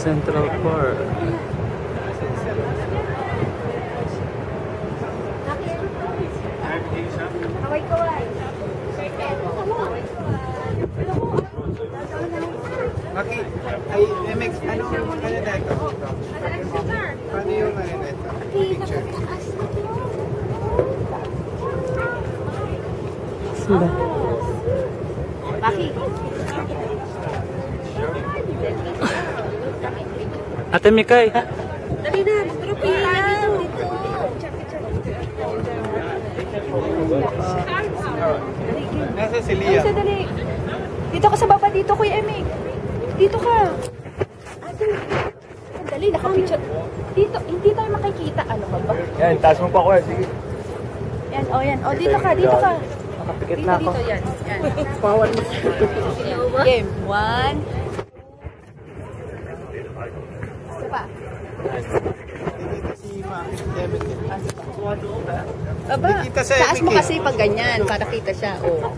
Central Park. Maki, ay MX, ano na ito? Paano yung ano na ito? Picture. Sila. Maki. Ate Mikay. Dali na, magtrophy lang. Nasa si Lia. Dali. Dito ka sa baba, dito Kuya Emig. Dito ka. Dali, nakapicture. Dito, hindi tayo makikita. Ano ka ba? Yan, taas mo pa ko. Sige. Yan, yan. Dito ka, dito ka. Nakapikit na ako. Dito, yan. Pawan mo. Game, 1. Isa pa. Si Maki, Demet. Aba, Kita sa taas mo Emig, kasi pag ganyan, para kita siya. Oh.